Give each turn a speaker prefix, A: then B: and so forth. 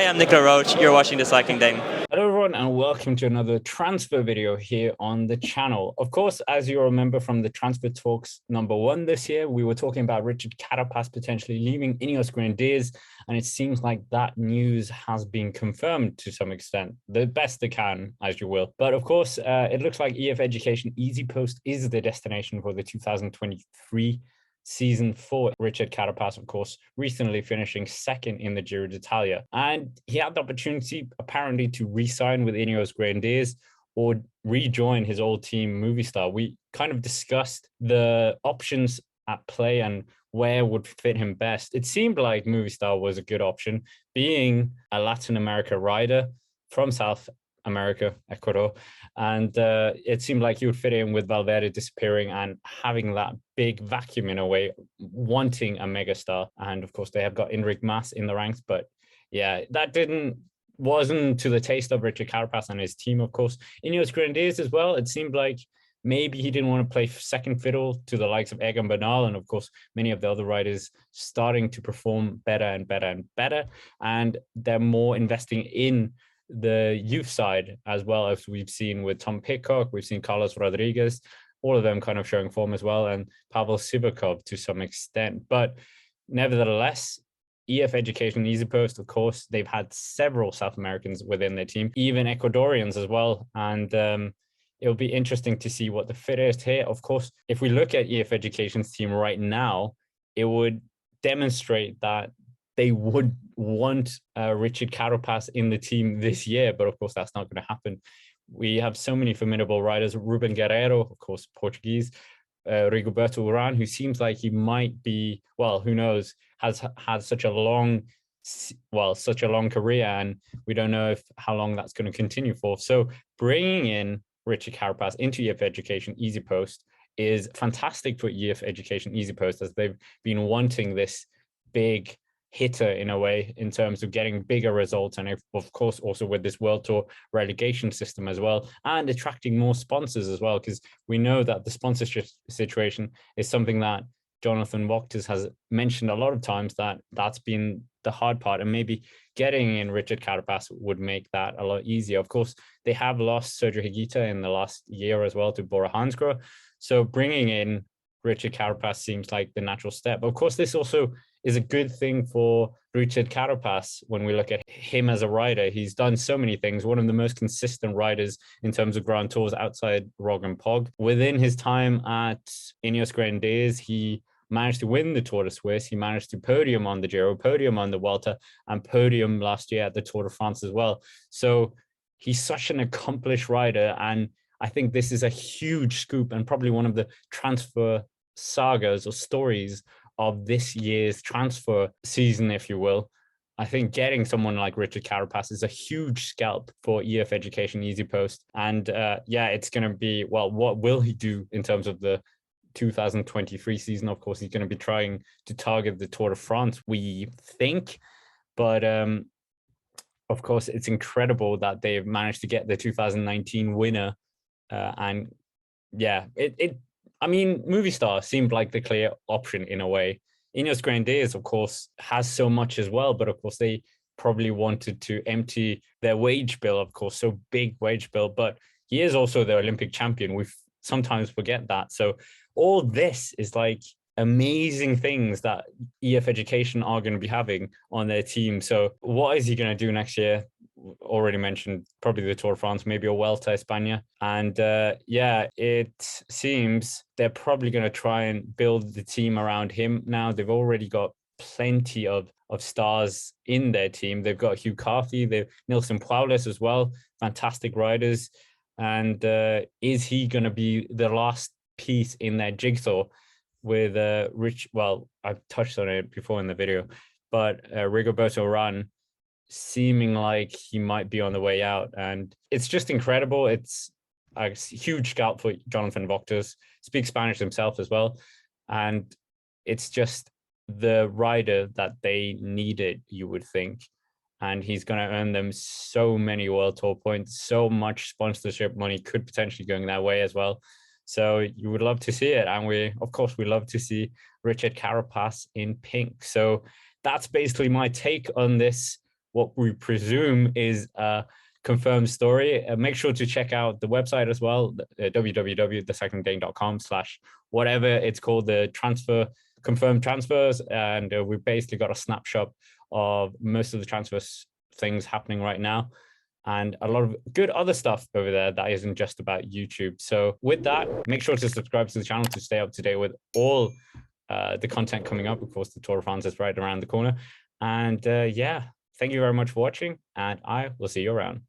A: I'm Nicola Roach. You're watching The Cycling Dame.
B: Hello everyone and welcome to another transfer video here on the channel. Of course, as you remember from the transfer talks #1 this year, we were talking about Richard Carapaz potentially leaving Ineos Grenadiers, and it seems like that news has been confirmed to some extent, the best they can, as you will. But of course, it looks like EF Education EasyPost is the destination for the 2023 season for Richard Carapaz, of course, recently finishing second in the Giro d'Italia. And he had the opportunity, apparently, to re-sign with Ineos Grenadiers or rejoin his old team, Movistar. We kind of discussed the options at play and where would fit him best. It seemed like Movistar was a good option, being a Latin America rider from South America, Ecuador, and it seemed like he would fit in with Valverde disappearing and having that big vacuum in a way, wanting a megastar. And of course, they have got Enric Mas in the ranks, but yeah, that wasn't to the taste of Richard Carapaz and his team. Of course, Ineos Grenadiers as well. It seemed like maybe he didn't want to play second fiddle to the likes of Egan Bernal, and of course, many of the other riders starting to perform better and better and better, and they're more investing in the youth side, as well as we've seen with Tom Pidcock, we've seen Carlos Rodriguez, all of them kind of showing form as well, and Pavel Sivakov to some extent. But nevertheless, EF Education EasyPost, of course, they've had several South Americans within their team, even Ecuadorians as well. And it'll be interesting to see what the fit is here. Of course, if we look at EF Education's team right now, it would demonstrate that they would want Richard Carapaz in the team this year, but of course that's not going to happen. We have so many formidable riders. Ruben Guerreiro, of course, Portuguese. Rigoberto Urán, who seems like he might be, well, who knows, has had such a long career, and we don't know how long that's going to continue for. So bringing in Richard Carapaz into EF Education EasyPost is fantastic for EF Education EasyPost, as they've been wanting this big hitter in a way in terms of getting bigger results, and of course also with this World Tour relegation system as well, and attracting more sponsors as well, because we know that the sponsorship situation is something that Jonathan Wachters has mentioned a lot of times, that's been the hard part, and maybe getting in Richard Carapaz would make that a lot easier. Of course, they have lost Sergio Higuita in the last year as well to Bora Hansgrohe, so bringing in Richard Carapaz seems like the natural step. Of course, this also is a good thing for Richard Carapaz when we look at him as a rider. He's done so many things, one of the most consistent riders in terms of Grand Tours outside Rog and Pog. Within his time at Ineos Grenadiers, he managed to win the Tour de Suisse. He managed to podium on the Giro, podium on the Vuelta, and podium last year at the Tour de France as well. So he's such an accomplished rider, and I think this is a huge scoop and probably one of the transfer sagas or stories of this year's transfer season, if you will. I think getting someone like Richard Carapaz is a huge scalp for EF Education EasyPost. And it's going to be, well, what will he do in terms of the 2023 season? Of course, he's going to be trying to target the Tour de France, we think. But of course, it's incredible that they've managed to get the 2019 winner. Movistar seemed like the clear option in a way. Ineos Grenadiers, of course, has so much as well, but of course they probably wanted to empty their wage bill, of course, so big wage bill, but he is also the Olympic champion. We sometimes forget that. So all this is like amazing things that EF Education are going to be having on their team. So what is he going to do next year? Already mentioned probably the Tour de France, maybe a Vuelta a España. And it seems they're probably going to try and build the team around him now. They've already got plenty of stars in their team. They've got Hugh Carthy, they've Nilson Paules as well, fantastic riders. And is he going to be the last piece in their jigsaw with Rich? Well, I've touched on it before in the video, but Rigoberto Urán seeming like he might be on the way out, and it's just incredible. It's a huge scalp for Jonathan Wachters, speaks Spanish himself as well, and it's just the rider that they needed, you would think, and he's going to earn them so many World Tour points. So much sponsorship money could potentially going that way as well. So you would love to see it, and we love to see Richard Carapaz in pink. So that's basically my take on this. what we presume is a confirmed story. Make sure to check out the website as well, www.thecyclingdane.com/whatever it's called, the confirmed transfers. And we've basically got a snapshot of most of the transfers things happening right now, and a lot of good other stuff over there that isn't just about YouTube. So with that, make sure to subscribe to the channel to stay up to date with all the content coming up. Of course, the Tour de France is right around the corner. And yeah, thank you very much for watching, and I will see you around.